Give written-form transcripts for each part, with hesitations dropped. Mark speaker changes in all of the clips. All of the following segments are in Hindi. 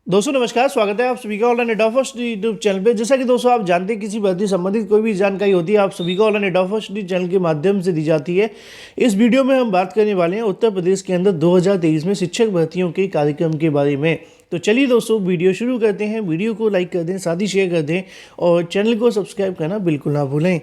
Speaker 1: दोस्तों नमस्कार, स्वागत है आप सभी का online ed first YouTube channel पे। जैसा कि दोस्तों आप जानते हैं, किसी भर्ती संबंधित कोई भी जानकारी होती है आप सभी को ऑनलाइन एड फर्स्ट चैनल के माध्यम से दी जाती है। इस वीडियो में हम बात करने वाले हैं उत्तर प्रदेश के अंदर 2023 में शिक्षक भर्तियों के कार्यक्रम के बारे में। तो चलिए दोस्तों वीडियो शुरू करते हैं। वीडियो को लाइक कर दें, साथ ही शेयर कर दें और चैनल को सब्सक्राइब करना बिल्कुल ना भूलें।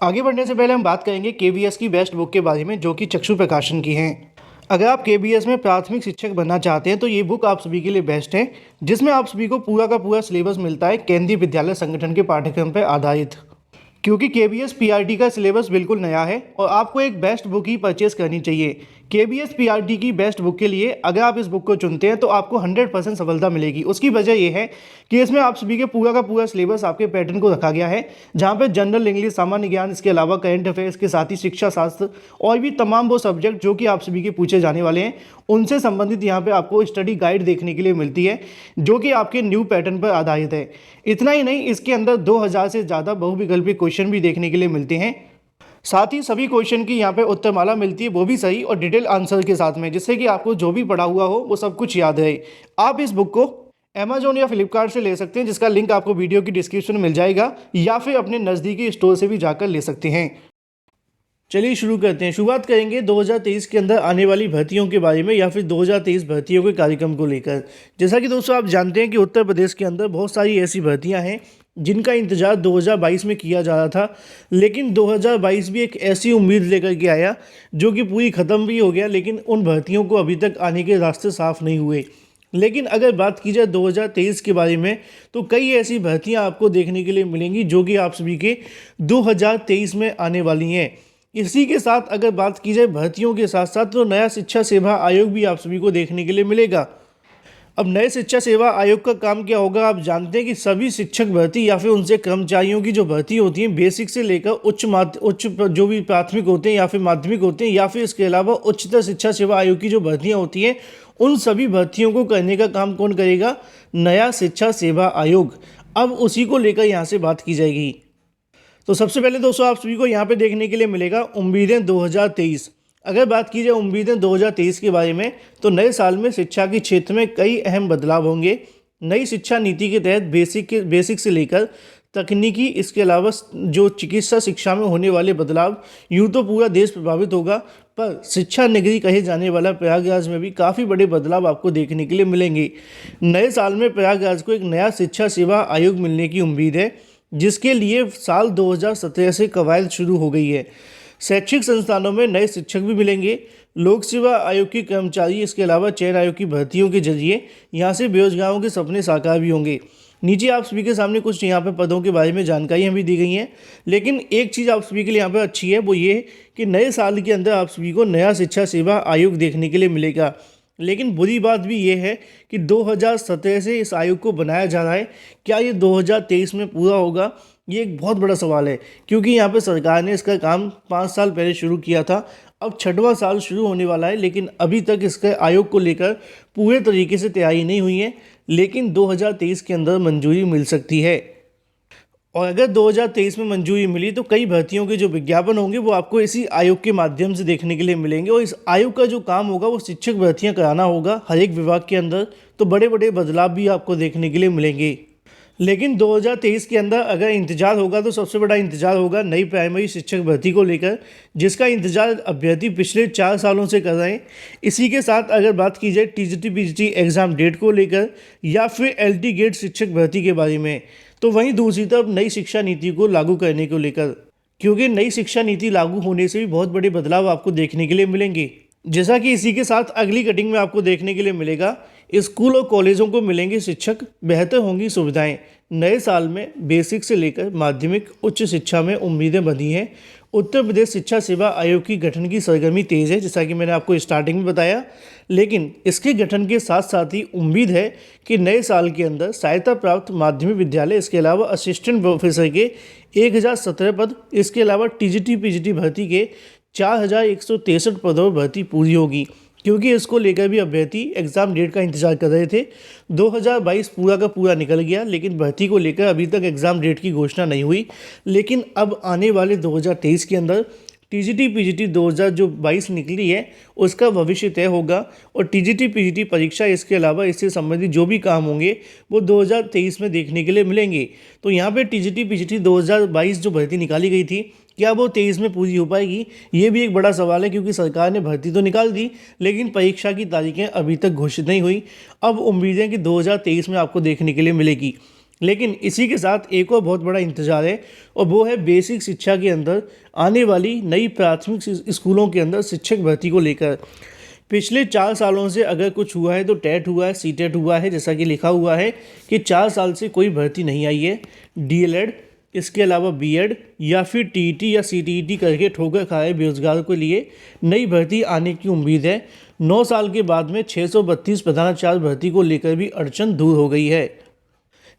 Speaker 1: आगे बढ़ने से पहले हम बात करेंगे केवीएस की बेस्ट बुक के बारे में, जो कि चक्षु प्रकाशन की हैं। अगर आप केबीएस में प्राथमिक शिक्षक बनना चाहते हैं तो ये बुक आप सभी के लिए बेस्ट है, जिसमें आप सभी को पूरा का पूरा सिलेबस मिलता है केंद्रीय विद्यालय संगठन के पाठ्यक्रम पर आधारित। क्योंकि केबीएस पीआरटी का सिलेबस बिल्कुल नया है और आपको एक बेस्ट बुक ही परचेस करनी चाहिए। केबीएस पीआरटी की बेस्ट बुक के लिए अगर आप इस बुक को चुनते हैं तो आपको 100% सफलता मिलेगी। उसकी वजह यह है कि इसमें आप सभी के पूरा का पूरा सिलेबस आपके पैटर्न को रखा गया है, जहां पे जनरल इंग्लिश, सामान्य ज्ञान, इसके अलावा करंट अफेयर्स के साथ ही शिक्षा शास्त्र और भी तमाम वो सब्जेक्ट जो कि आप सभी के पूछे जाने वाले हैं उनसे संबंधित यहाँ पे आपको स्टडी गाइड देखने के लिए मिलती है, जो कि आपके न्यू पैटर्न पर आधारित है। इतना ही नहीं, इसके अंदर 2000 से ज़्यादा बहुविकल्पी क्वेश्चन भी देखने के लिए मिलते हैं। साथ ही सभी क्वेश्चन की यहाँ पे उत्तरमाला मिलती है, वो भी सही और डिटेल आंसर के साथ में, जिससे कि आपको जो भी पढ़ा हुआ हो वो सब कुछ याद रहे। आप इस बुक को अमेजोन या फ्लिपकार्ट से ले सकते हैं, जिसका लिंक आपको वीडियो की डिस्क्रिप्शन में मिल जाएगा, या फिर अपने नज़दीकी स्टोर से भी जाकर ले सकते हैं। चलिए शुरू करते हैं। शुरुआत करेंगे 2023 के अंदर आने वाली भर्तियों के बारे में, या फिर 2023 भर्तियों के कार्यक्रम को लेकर। जैसा कि दोस्तों आप जानते हैं कि उत्तर प्रदेश के अंदर बहुत सारी ऐसी भर्तियां हैं जिनका इंतजार 2022 में किया जा रहा था, लेकिन 2022 भी एक ऐसी उम्मीद लेकर के आया जो कि पूरी ख़त्म भी हो गया, लेकिन उन भर्तियों को अभी तक आने के रास्ते साफ नहीं हुए। लेकिन अगर बात की जाए 2023 के बारे में, तो कई ऐसी भर्तियां आपको देखने के लिए मिलेंगी जो कि आप सभी के 2023 में आने वाली हैं। इसी के साथ अगर बात की जाए भर्तियों के साथ साथ, तो नया शिक्षा सेवा आयोग भी आप सभी को देखने के लिए मिलेगा। अब नए शिक्षा सेवा आयोग का काम क्या होगा, आप जानते हैं कि सभी शिक्षक भर्ती या फिर उनसे कर्मचारियों की जो भर्ती होती है, बेसिक से लेकर उच्च जो भी प्राथमिक होते हैं या फिर माध्यमिक होते हैं, या फिर इसके अलावा उच्चतर शिक्षा सेवा आयोग की जो भर्तियां होती हैं, उन सभी भर्तियों को करने का काम कौन करेगा? नया शिक्षा सेवा आयोग। अब उसी को लेकर यहाँ से बात की जाएगी। तो सबसे पहले दोस्तों आप सभी को यहाँ पे देखने के लिए मिलेगा उम्मीदें 2023। अगर बात की जाए उम्मीदें 2023 के बारे में, तो नए साल में शिक्षा के क्षेत्र में कई अहम बदलाव होंगे। नई शिक्षा नीति के तहत बेसिक से लेकर तकनीकी, इसके अलावा जो चिकित्सा शिक्षा में होने वाले बदलाव, यूँ तो पूरा देश प्रभावित होगा, पर शिक्षा नगरी कहे जाने वाला प्रयागराज में भी काफ़ी बड़े बदलाव आपको देखने के लिए मिलेंगे। नए साल में प्रयागराज को एक नया शिक्षा सेवा आयोग मिलने की उम्मीद है, जिसके लिए साल 2017 से कवायद शुरू हो गई है। शैक्षिक संस्थानों में नए शिक्षक भी मिलेंगे। लोक सेवा आयोग के कर्मचारी, इसके अलावा चयन आयोग की भर्तियों के जरिए यहाँ से बेरोजगारों के सपने साकार भी होंगे। नीचे आप सभी के सामने कुछ यहाँ पे पदों के बारे में जानकारियाँ भी दी गई हैं, लेकिन एक चीज़ आप सभी के लिए यहाँ पे अच्छी है, वो ये कि नए साल के अंदर आप सभी को नया शिक्षा सेवा आयोग देखने के लिए मिलेगा। लेकिन बुरी बात भी ये है कि 2017 से इस आयोग को बनाया जा रहा है, क्या ये 2023 में पूरा होगा? ये एक बहुत बड़ा सवाल है, क्योंकि यहाँ पे सरकार ने इसका काम 5 साल पहले शुरू किया था। अब 6वां साल शुरू होने वाला है, लेकिन अभी तक इसके आयोग को लेकर पूरे तरीके से तैयारी नहीं हुई है, लेकिन 2023 के अंदर मंजूरी मिल सकती है। और अगर 2023 में मंजूरी मिली तो कई भर्तियों के जो विज्ञापन होंगे वो आपको इसी आयोग के माध्यम से देखने के लिए मिलेंगे। और इस आयोग का जो काम होगा वो शिक्षक भर्तियां कराना होगा हर एक विभाग के अंदर, तो बड़े बड़े बदलाव भी आपको देखने के लिए मिलेंगे। लेकिन 2023 के अंदर अगर इंतजार होगा तो सबसे बड़ा इंतजार होगा नई प्राइमरी शिक्षक भर्ती को लेकर, जिसका इंतजार अभ्यर्थी पिछले 4 सालों से कर रहे हैं। इसी के साथ अगर बात की जाए टीजीटी पीजीटी एग्ज़ाम डेट को लेकर, या फिर एलटी गेट शिक्षक भर्ती के बारे में, तो वहीं दूसरी तरफ नई शिक्षा नीति को लागू करने को लेकर, क्योंकि नई शिक्षा नीति लागू होने से भी बहुत बड़े बदलाव आपको देखने के लिए मिलेंगे। जैसा कि इसी के साथ अगली कटिंग में आपको देखने के लिए मिलेगा, स्कूल और कॉलेजों को मिलेंगे शिक्षक, बेहतर होंगी सुविधाएं। नए साल में बेसिक से लेकर माध्यमिक उच्च शिक्षा में उम्मीदें बंधी हैं। उत्तर प्रदेश शिक्षा सेवा आयोग की गठन की सरगर्मी तेज़ है, जैसा कि मैंने आपको स्टार्टिंग में बताया, लेकिन इसके गठन के साथ साथ ही उम्मीद है कि नए साल के अंदर सहायता प्राप्त माध्यमिक विद्यालय, इसके अलावा असिस्टेंट प्रोफेसर के 1017 पद, इसके अलावा टीजीटी पीजीटी भर्ती के 4163 पदों पर भर्ती पूरी होगी। क्योंकि इसको लेकर भी अभ्यर्थी एग्ज़ाम डेट का इंतजार कर रहे थे। 2022 पूरा का पूरा निकल गया, लेकिन भर्ती को लेकर अभी तक एग्ज़ाम डेट की घोषणा नहीं हुई। लेकिन अब आने वाले 2023 के अंदर टीजीटी पीजीटी 2022 निकली है उसका भविष्य तय होगा और टीजीटी पीजीटी परीक्षा इसके अलावा इससे संबंधित जो भी काम होंगे वो 2023 में देखने के लिए मिलेंगे। तो यहाँ पे टीजीटी पीजीटी 2022 जो भर्ती निकाली गई थी क्या वो 23 में पूरी हो पाएगी, ये भी एक बड़ा सवाल है क्योंकि सरकार ने भर्ती तो निकाल दी लेकिन परीक्षा की तारीखें अभी तक घोषित नहीं हुई। अब उम्मीद है कि 2023 में आपको देखने के लिए मिलेगी। लेकिन इसी के साथ एक और बहुत बड़ा इंतजार है और वो है बेसिक शिक्षा के अंदर आने वाली नई प्राथमिक स्कूलों के अंदर शिक्षक भर्ती को लेकर। पिछले 4 सालों से अगर कुछ हुआ है तो टेट हुआ है, सीटेट हुआ है, जैसा कि लिखा हुआ है कि 4 साल से कोई भर्ती नहीं आई है। डीएलएड, इसके अलावा बीएड या फिर टीईटी या सीटीईटी करके ठोकर खाए बेरोजगारों के लिए नई भर्ती आने की उम्मीद है। 9 साल के बाद में 632 प्रधानाचार्य भर्ती को लेकर भी अड़चन दूर हो गई है।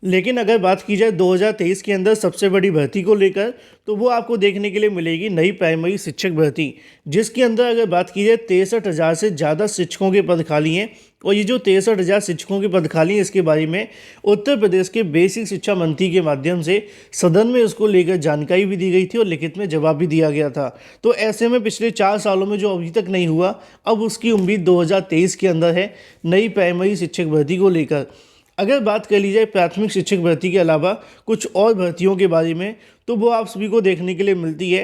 Speaker 1: लेकिन अगर बात की जाए 2023 के अंदर सबसे बड़ी भर्ती को लेकर तो वो आपको देखने के लिए मिलेगी नई प्राइमरी शिक्षक भर्ती, जिसके अंदर अगर बात की जाए 63,000 से ज़्यादा शिक्षकों के पद खाली हैं। और ये जो 63,000 शिक्षकों के पद खाली हैं इसके बारे में उत्तर प्रदेश के बेसिक शिक्षा मंत्री के माध्यम से सदन में उसको लेकर जानकारी भी दी गई थी और लिखित में जवाब भी दिया गया था। तो ऐसे में पिछले 4 सालों में जो अभी तक नहीं हुआ अब उसकी उम्मीद 2023 के अंदर है नई प्राइमरी शिक्षक भर्ती को लेकर। अगर बात कर ली जाए प्राथमिक शिक्षक भर्ती के अलावा कुछ और भर्तियों के बारे में तो वो आप सभी को देखने के लिए मिलती है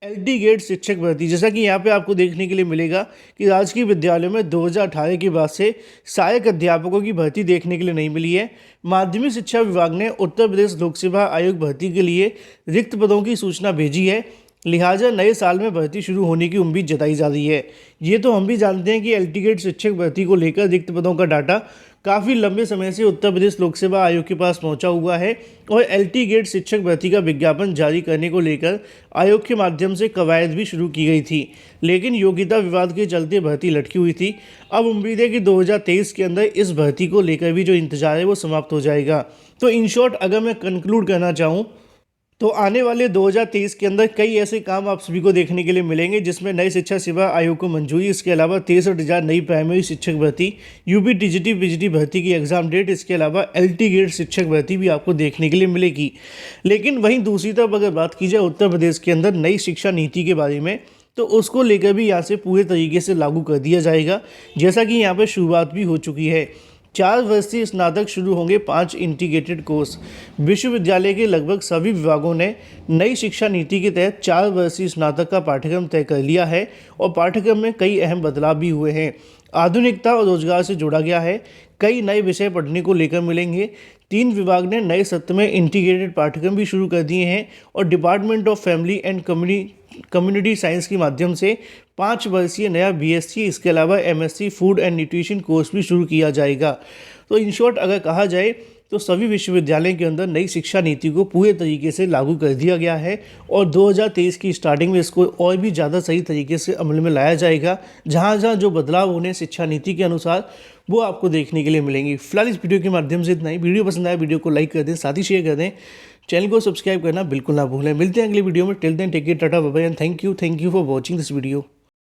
Speaker 1: एलटी गेट शिक्षक भर्ती। जैसा कि यहाँ पे आपको देखने के लिए मिलेगा कि राजकीय विद्यालयों में 2018 के बाद से सहायक अध्यापकों की भर्ती देखने के लिए नहीं मिली है। माध्यमिक शिक्षा विभाग ने उत्तर प्रदेश लोक सेवा आयोग भर्ती के लिए रिक्त पदों की सूचना भेजी है, लिहाजा नए साल में भर्ती शुरू होने की उम्मीद जताई जा रही है। ये तो हम भी जानते हैं कि एलटी गेट शिक्षक भर्ती को लेकर रिक्त पदों का डाटा काफ़ी लंबे समय से उत्तर प्रदेश लोक सेवा आयोग के पास पहुंचा हुआ है और एलटी गेट शिक्षक भर्ती का विज्ञापन जारी करने को लेकर आयोग के माध्यम से कवायद भी शुरू की गई थी, लेकिन योग्यता विवाद के चलते भर्ती लटकी हुई थी। अब उम्मीद है कि 2023 के अंदर इस भर्ती को लेकर भी जो इंतजार है वो समाप्त हो जाएगा। तो इन शॉर्ट अगर मैं कंक्लूड करना चाहूँ तो आने वाले 2023 के अंदर कई ऐसे काम आप सभी को देखने के लिए मिलेंगे जिसमें नई शिक्षा सेवा आयोग को मंजूरी, इसके अलावा 63,000 नई प्राइमरी शिक्षक भर्ती, यूपी टीजीटी पीजीटी भर्ती की एग्जाम डेट, इसके अलावा एलटी गेट शिक्षक भर्ती भी आपको देखने के लिए मिलेगी। लेकिन वहीं दूसरी तरफ अगर बात की जाए उत्तर प्रदेश के अंदर नई शिक्षा नीति के बारे में तो उसको लेकर भी यहाँ से पूरे तरीके से लागू कर दिया जाएगा, जैसा कि यहाँ पर शुरुआत भी हो चुकी है। 4 वर्षीय स्नातक शुरू होंगे 5 इंटीग्रेटेड कोर्स। विश्वविद्यालय के लगभग सभी विभागों ने नई शिक्षा नीति के तहत 4 वर्षीय स्नातक का पाठ्यक्रम तय कर लिया है और पाठ्यक्रम में कई अहम बदलाव भी हुए हैं। आधुनिकता और रोजगार से जोड़ा गया है, कई नए विषय पढ़ने को लेकर मिलेंगे। 3 विभाग ने नए सत्र में इंटीग्रेटेड पाठ्यक्रम भी शुरू कर दिए हैं और department of family and community science के माध्यम से 5 वर्षीय नया बीएससी, इसके अलावा MSc food and nutrition course भी शुरू किया जाएगा। तो इन शॉर्ट अगर कहा जाए तो सभी विश्वविद्यालयों के अंदर नई शिक्षा नीति को पूरे तरीके से लागू कर दिया गया है और 2023 की स्टार्टिंग में इसको और भी ज़्यादा सही तरीके से अमल में लाया जाएगा। जहाँ जहाँ जो बदलाव होने शिक्षा नीति के अनुसार वो आपको देखने के लिए मिलेंगी। फिलहाल इस वीडियो के माध्यम से इतना ही। वीडियो पसंद आया वीडियो को लाइक कर दें, साथ ही शेयर कर दें, चैनल को सब्सक्राइब करना बिल्कुल ना भूलें। मिलते हैं अगली वीडियो में। Till then take care, tata bye bye and thank you for watching this video.